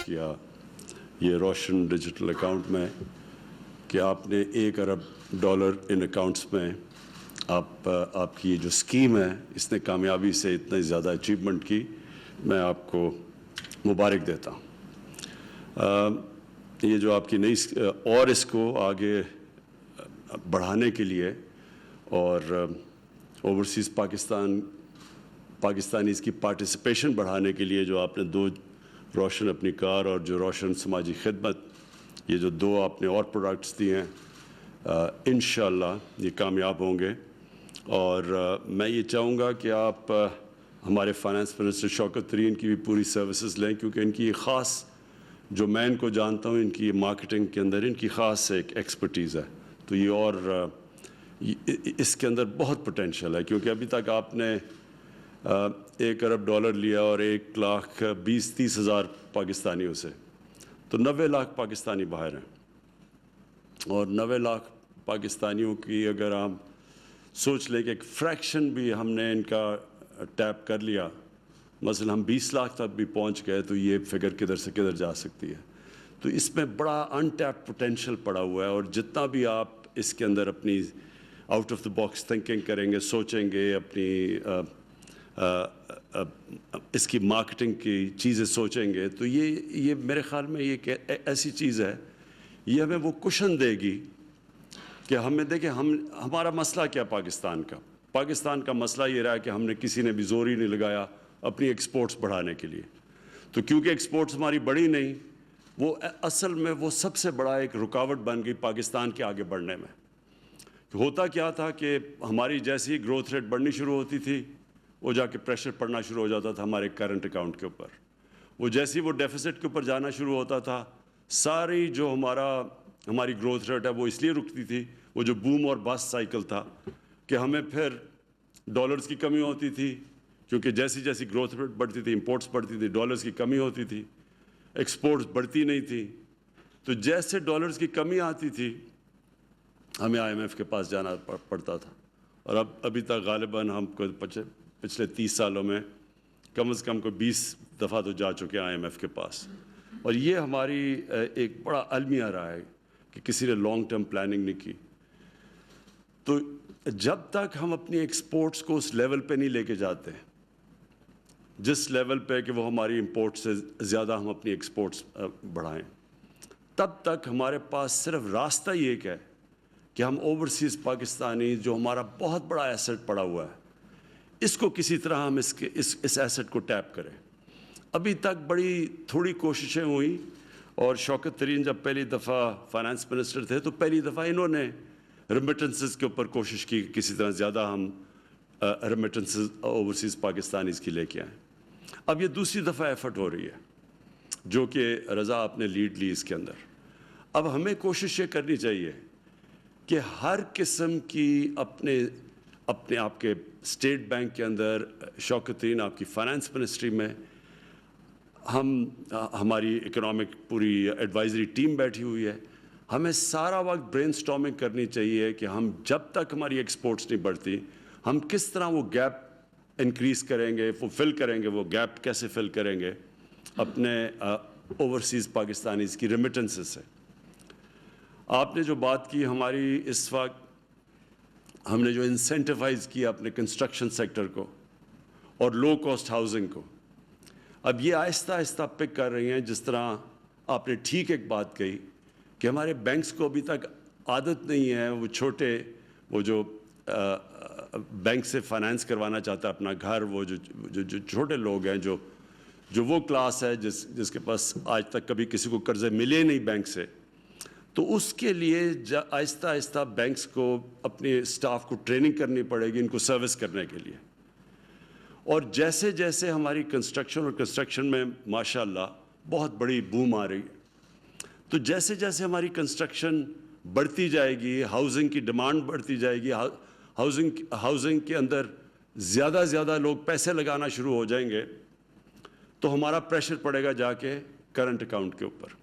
کیا یہ روشن ڈیجیٹل اکاؤنٹ میں کہ آپ نے $1 ارب ان اکاؤنٹس میں آپ کی یہ جو اسکیم ہے اس نے کامیابی سے اتنا زیادہ اچیومنٹ کی. میں آپ کو مبارک دیتا ہوں. یہ جو آپ کی نئی اور اس کو آگے بڑھانے کے لیے اور اوورسیز پاکستانیز کی پارٹیسپیشن بڑھانے کے لیے جو آپ نے 2 روشن اپنی کار اور جو روشن سماجی خدمت یہ جو 2 آپ نے اور پروڈکٹس دیے ہیں انشاءاللہ یہ کامیاب ہوں گے. اور میں یہ چاہوں گا کہ آپ ہمارے فائنانس منسٹر شوکت ترین کی بھی پوری سروسز لیں کیونکہ ان کی یہ خاص جو میں ان کو جانتا ہوں ان کی مارکیٹنگ کے اندر ان کی خاص ایک ایکسپرٹیز ہے. تو یہ اور اس کے اندر بہت پوٹینشیل ہے کیونکہ ابھی تک آپ نے $1 ارب لیا اور 1,20,30 ہزار پاکستانیوں سے تو 90 لاکھ پاکستانی باہر ہیں. اور 90 لاکھ پاکستانیوں کی اگر ہم سوچ لیں کہ ایک فریکشن بھی ہم نے ان کا ٹیپ کر لیا مثلا ہم 20 لاکھ تک بھی پہنچ گئے تو یہ فگر کدھر سے کدھر جا سکتی ہے. تو اس میں بڑا ان ٹیپ پوٹینشیل پڑا ہوا ہے اور جتنا بھی آپ اس کے اندر اپنی out of the box thinking کریں گے سوچیں گے اپنی اس کی مارکیٹنگ کی چیزیں سوچیں گے تو یہ میرے خیال میں یہ ایسی چیز ہے یہ ہمیں وہ کشن دے گی کہ ہمیں دیکھیں ہمارا مسئلہ کیا پاکستان کا مسئلہ یہ رہا کہ ہم نے کسی نے بھی زور ہی نہیں لگایا اپنی ایکسپورٹس بڑھانے کے لیے. تو کیونکہ ایکسپورٹس ہماری بڑھی نہیں وہ اصل میں وہ سب سے بڑا ایک رکاوٹ بن گئی پاکستان کے آگے بڑھنے میں. ہوتا کیا تھا کہ ہماری جیسی گروتھ ریٹ بڑھنی شروع ہوتی تھی وہ جا کے پریشر پڑنا شروع ہو جاتا تھا ہمارے کرنٹ اکاؤنٹ کے اوپر. وہ جیسی وہ ڈیفیسٹ کے اوپر جانا شروع ہوتا تھا ساری جو ہماری گروتھ ریٹ ہے وہ اس لیے رکتی تھی وہ جو بوم اور بس سائیکل تھا کہ ہمیں پھر ڈالرز کی کمی ہوتی تھی کیونکہ جیسی جیسی گروتھ ریٹ بڑھتی تھی امپورٹس بڑھتی تھی ڈالرز کی کمی ہوتی تھی ایکسپورٹس بڑھتی نہیں تھی. تو جیسے ڈالرز کی کمی آتی تھی ہمیں IMF کے پاس جانا پڑتا تھا. اور ابھی تک غالباً ہم کو پچھلے 30 سالوں میں کم از کم 20 دفعہ تو جا چکے ہیں IMF کے پاس. اور یہ ہماری ایک بڑا المیہ رہا ہے کہ کسی نے لانگ ٹرم پلاننگ نہیں کی. تو جب تک ہم اپنی ایکسپورٹس کو اس لیول پہ نہیں لے کے جاتے جس لیول پہ کہ وہ ہماری امپورٹ سے زیادہ ہم اپنی ایکسپورٹس بڑھائیں تب تک ہمارے پاس صرف راستہ یہ ایک ہے کہ ہم اوورسیز پاکستانی جو ہمارا بہت بڑا ایسٹ پڑا ہوا ہے اس کو کسی طرح ہم اس ایسٹ کو ٹیپ کریں. ابھی تک بڑی تھوڑی کوششیں ہوئیں اور شوکت ترین جب پہلی دفعہ فائنانس منسٹر تھے تو پہلی دفعہ انہوں نے ریمیٹنسز کے اوپر کوشش کی کسی طرح زیادہ ہم ریمیٹنسز اوورسیز پاکستانیز کی لے کے آئیں. اب یہ دوسری دفعہ ایفرٹ ہو رہی ہے جو کہ رضا آپ نے لیڈ لی اس کے اندر. اب ہمیں کوشش یہ کرنی چاہیے کہ ہر قسم کی اپنے آپ کے اسٹیٹ بینک کے اندر شوکت ترین آپ کی فائنانس منسٹری میں ہماری اکنامک پوری ایڈوائزری ٹیم بیٹھی ہوئی ہے ہمیں سارا وقت برین سٹارمنگ کرنی چاہیے کہ ہم جب تک ہماری ایکسپورٹس نہیں بڑھتی ہم کس طرح وہ گیپ انکریز کریں گے وہ فل کریں گے وہ گیپ کیسے فل کریں گے اپنے اوورسیز پاکستانیز کی ریمیٹنسز سے. آپ نے جو بات کی ہماری اس وقت ہم نے جو انسینٹیوائز کیا اپنے کنسٹرکشن سیکٹر کو اور لو کاسٹ ہاؤسنگ کو اب یہ آہستہ آہستہ پک کر رہی ہیں. جس طرح آپ نے ٹھیک ایک بات کہی کہ ہمارے بینکس کو ابھی تک عادت نہیں ہے وہ جو بینک سے فائنانس کروانا چاہتا ہے اپنا گھر وہ جو چھوٹے لوگ ہیں جو وہ کلاس ہے جس کے پاس آج تک کبھی کسی کو قرضے ملے نہیں بینک سے تو اس کے لیے آہستہ آہستہ بینکس کو اپنے اسٹاف کو ٹریننگ کرنی پڑے گی ان کو سروس کرنے کے لیے. اور جیسے جیسے ہماری کنسٹرکشن میں ماشاءاللہ بہت بڑی بوم آ رہی ہے تو جیسے جیسے ہماری کنسٹرکشن بڑھتی جائے گی ہاؤسنگ کی ڈیمانڈ بڑھتی جائے گی ہاؤسنگ کے اندر زیادہ لوگ پیسے لگانا شروع ہو جائیں گے تو ہمارا پریشر پڑے گا جا کے کرنٹ اکاؤنٹ کے اوپر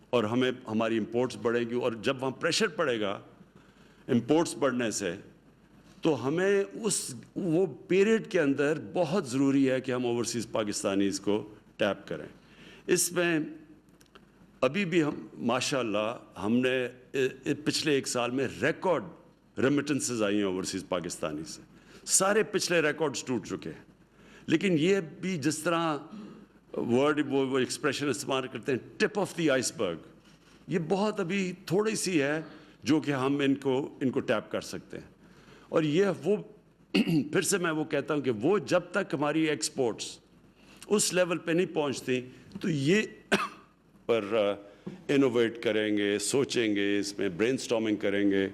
اور ہماری امپورٹس بڑھیں گی. اور جب وہاں پریشر پڑے گا امپورٹس بڑھنے سے تو ہمیں وہ پیریڈ کے اندر بہت ضروری ہے کہ ہم اوورسیز پاکستانیز کو ٹیپ کریں. اس میں ابھی بھی ہم ماشاءاللہ ہم نے پچھلے 1 سال میں ریکارڈ ریمیٹنسز آئی ہیں اوورسیز پاکستانی سے، سارے پچھلے ریکارڈز ٹوٹ چکے ہیں. لیکن یہ بھی جس طرح ورڈ وہ ایکسپریشن استعمال کرتے ہیں ٹپ آف دی آئس برگ، یہ بہت ابھی تھوڑی سی ہے جو کہ ہم ان کو ٹیپ کر سکتے ہیں. اور یہ وہ پھر سے میں وہ کہتا ہوں کہ وہ جب تک ہماری ایکسپورٹس اس لیول پہ نہیں پہنچتی تو یہ پر انوویٹ کریں گے، سوچیں گے، اس میں برین سٹارمنگ کریں گے،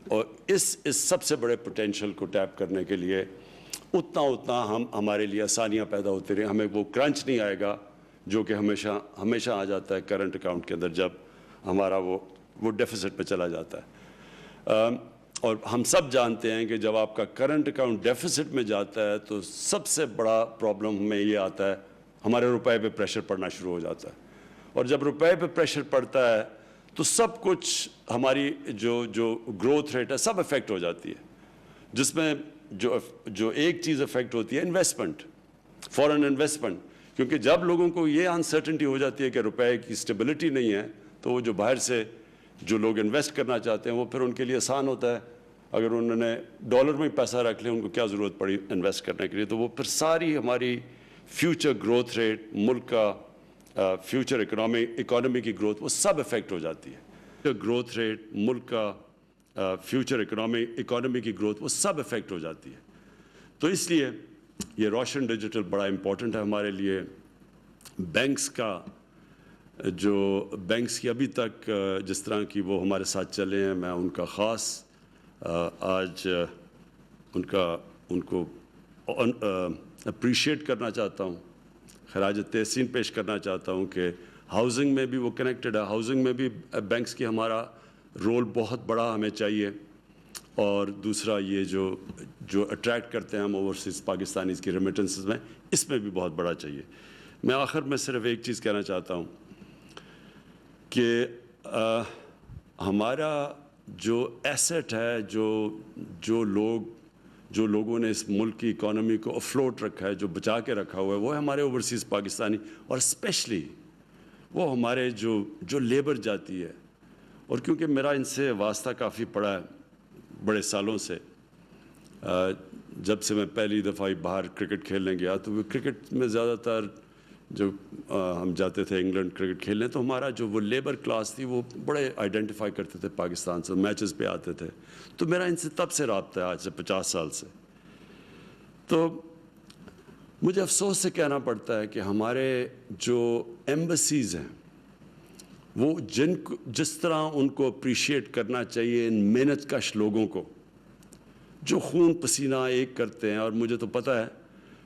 اور اس سب سے بڑے پوٹینشیل کو ٹیپ کرنے کے لیے اتنا ہمارے لیے آسانیاں پیدا ہوتی رہیں. ہمیں وہ کرنچ نہیں آئے گا جو کہ ہمیشہ آ جاتا ہے کرنٹ اکاؤنٹ کے اندر جب ہمارا وہ ڈیفیسٹ پہ چلا جاتا ہے. اور ہم سب جانتے ہیں کہ جب آپ کا کرنٹ اکاؤنٹ ڈیفیسٹ میں جاتا ہے تو سب سے بڑا پرابلم ہمیں یہ آتا ہے، ہمارے روپے پہ پریشر پڑنا شروع ہو جاتا ہے. اور جب روپے پہ پریشر پڑتا ہے تو سب کچھ ہماری جو گروتھ ریٹ ہے سب افیکٹ ہو جاتی ہے، جس میں جو ایک چیز افیکٹ ہوتی ہے انویسٹمنٹ، فورن انویسٹمنٹ. کیونکہ جب لوگوں کو یہ انسرٹنٹی ہو جاتی ہے کہ روپے کی اسٹیبلٹی نہیں ہے تو وہ جو باہر سے جو لوگ انویسٹ کرنا چاہتے ہیں وہ پھر ان کے لیے آسان ہوتا ہے. اگر انہوں نے ڈالر میں پیسہ رکھ لیا، ان کو کیا ضرورت پڑی انویسٹ کرنے کے لیے، تو وہ پھر ساری ہماری فیوچر گروتھ ریٹ، ملک کا فیوچر اکانومی کی گروتھ، وہ سب افیکٹ ہو جاتی ہے. گروتھ ریٹ، ملک کا فیوچر اکانومی کی گروتھ، وہ سب افیکٹ ہو جاتی ہے. تو اس لیے یہ روشن ڈیجیٹل بڑا امپورٹنٹ ہے ہمارے لیے. بینکس کی ابھی تک جس طرح کی وہ ہمارے ساتھ چلے ہیں، میں ان کا خاص آج ان کو اپریشیٹ کرنا چاہتا ہوں، خراج تحسین پیش کرنا چاہتا ہوں کہ ہاؤسنگ میں بھی وہ کنیکٹڈ ہے. ہاؤسنگ میں بھی بینکس کی ہمارا رول بہت بڑا ہمیں چاہیے. اور دوسرا یہ جو اٹریکٹ کرتے ہیں ہم اوورسیز پاکستانیز کی ریمیٹنسز میں، اس میں بھی بہت بڑا چاہیے. میں آخر میں صرف ایک چیز کہنا چاہتا ہوں کہ ہمارا جو ایسٹ ہے، جو لوگوں نے اس ملک کی اکانومی کو افلوٹ رکھا ہے، جو بچا کے رکھا ہوا ہے، وہ ہے ہمارے اوورسیز پاکستانی، اور اسپیشلی وہ ہمارے جو لیبر جاتی ہے. اور کیونکہ میرا ان سے واسطہ کافی پڑا ہے بڑے سالوں سے، جب سے میں پہلی دفعہ باہر کرکٹ کھیلنے گیا تو وہ کرکٹ میں زیادہ تر جو ہم جاتے تھے انگلینڈ کرکٹ کھیلنے، تو ہمارا جو وہ لیبر کلاس تھی وہ بڑے آئیڈینٹیفائی کرتے تھے پاکستان سے، میچز پہ آتے تھے. تو میرا ان سے تب سے رابطہ ہے، آج سے 50 سال سے. تو مجھے افسوس سے کہنا پڑتا ہے کہ ہمارے جو ایمبیسیز ہیں وہ جس طرح ان کو اپریشیٹ کرنا چاہیے ان محنت کش لوگوں کو جو خون پسینہ ایک کرتے ہیں. اور مجھے تو پتہ ہے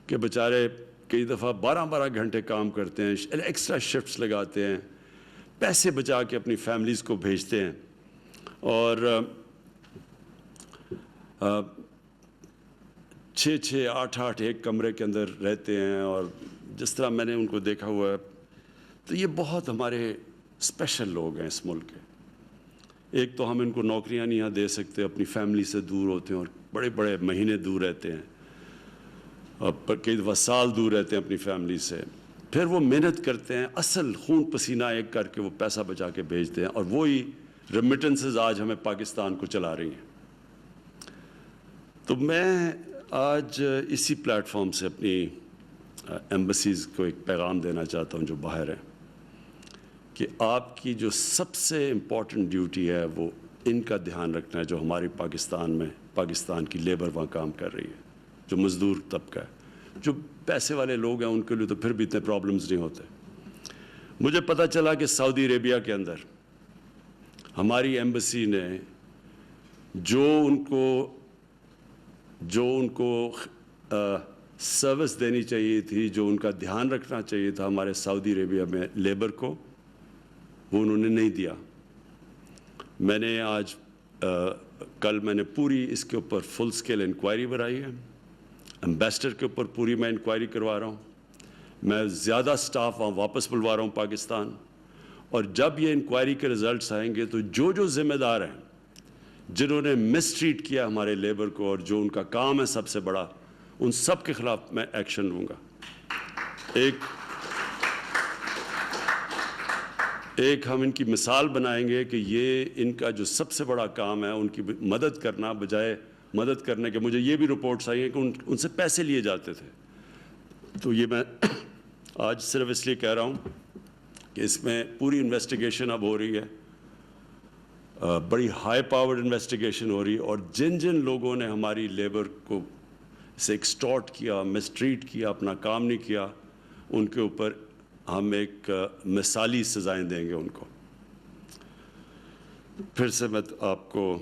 کہ بیچارے کئی دفعہ 12 گھنٹے کام کرتے ہیں، ایکسٹرا شفٹس لگاتے ہیں، پیسے بچا کے اپنی فیملیز کو بھیجتے ہیں، اور 6 8 ایک کمرے کے اندر رہتے ہیں. اور جس طرح میں نے ان کو دیکھا ہوا ہے، تو یہ بہت ہمارے اسپیشل لوگ ہیں اس ملک کے. ایک تو ہم ان کو نوکریاں نہیں یہاں دے سکتے، اپنی فیملی سے دور ہوتے ہیں اور بڑے مہینے دور رہتے ہیں، اور کئی دفعہ سال دور رہتے ہیں اپنی فیملی سے. پھر وہ محنت کرتے ہیں، اصل خون پسینہ ایک کر کے وہ پیسہ بچا کے بھیجتے ہیں، اور وہی ریمیٹنسز آج ہمیں پاکستان کو چلا رہی ہیں. تو میں آج اسی پلیٹ فارم سے اپنی ایمبیسیز کو ایک پیغام دینا چاہتا ہوں جو باہر ہیں، کہ آپ کی جو سب سے امپورٹنٹ ڈیوٹی ہے وہ ان کا دھیان رکھنا ہے جو ہماری پاکستان کی لیبر وہاں کام کر رہی ہے، جو مزدور طبقہ ہے. جو پیسے والے لوگ ہیں ان کے لیے تو پھر بھی اتنے پرابلمز نہیں ہوتے. مجھے پتہ چلا کہ سعودی عربیہ کے اندر ہماری ایمبیسی نے جو ان کو سروس دینی چاہیے تھی، جو ان کا دھیان رکھنا چاہیے تھا ہمارے سعودی عربیہ میں لیبر کو، وہ انہوں نے نہیں دیا. میں نے کل میں نے پوری اس کے اوپر فل سکیل انکوائری بنائی ہے. ایمبیسڈر کے اوپر پوری میں انکوائری کروا رہا ہوں. میں زیادہ سٹاف وہاں واپس بلوا رہا ہوں پاکستان. اور جب یہ انکوائری کے رزلٹس آئیں گے تو جو ذمہ دار ہیں، جنہوں نے مس ٹریٹ کیا ہمارے لیبر کو، اور جو ان کا کام ہے سب سے بڑا، ان سب کے خلاف میں ایکشن لوں گا. ایک ہم ان کی مثال بنائیں گے کہ یہ ان کا جو سب سے بڑا کام ہے ان کی مدد کرنا، بجائے مدد کرنے کے مجھے یہ بھی رپورٹس آئی ہیں کہ ان سے پیسے لیے جاتے تھے. تو یہ میں آج صرف اس لیے کہہ رہا ہوں کہ اس میں پوری انویسٹیگیشن اب ہو رہی ہے، بڑی ہائی پاورڈ انویسٹیگیشن ہو رہی ہے، اور جن جن لوگوں نے ہماری لیبر کو سے ایکسٹارٹ کیا، مسٹریٹ کیا، اپنا کام نہیں کیا، ان کے اوپر ہم ایک مثالی سزائیں دیں گے ان کو. پھر سے میں آپ کو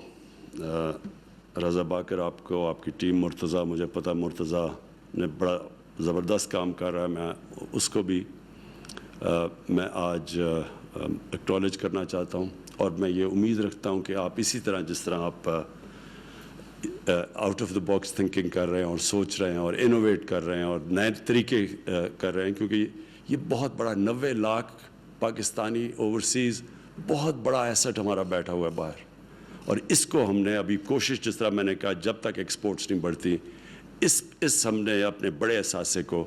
رضا باقر، آپ کو، آپ کی ٹیم، مرتضیٰ، مجھے پتہ مرتضیٰ نے بڑا زبردست کام کر رہا ہے، میں اس کو بھی میں آج ایکٹالج کرنا چاہتا ہوں، اور میں یہ امید رکھتا ہوں کہ آپ اسی طرح جس طرح آپ out of the box thinking کر رہے ہیں اور سوچ رہے ہیں اور انوویٹ کر رہے ہیں اور نئے طریقے کر رہے ہیں، کیونکہ یہ بہت بڑا 90 لاکھ پاکستانی اوورسیز بہت بڑا ایسٹ ہمارا بیٹھا ہوا ہے باہر، اور اس کو ہم نے ابھی کوشش، جس طرح میں نے کہا، جب تک ایکسپورٹس نہیں بڑھتی، اس ہم نے اپنے بڑے اثاثے کو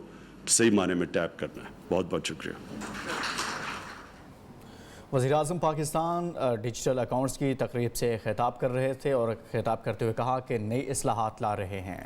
صحیح معنی میں ٹیپ کرنا ہے. بہت بہت شکریہ. وزیراعظم پاکستان ڈیجیٹل اکاؤنٹس کی تقریب سے خطاب کر رہے تھے اور خطاب کرتے ہوئے کہا کہ نئی اصلاحات لا رہے ہیں.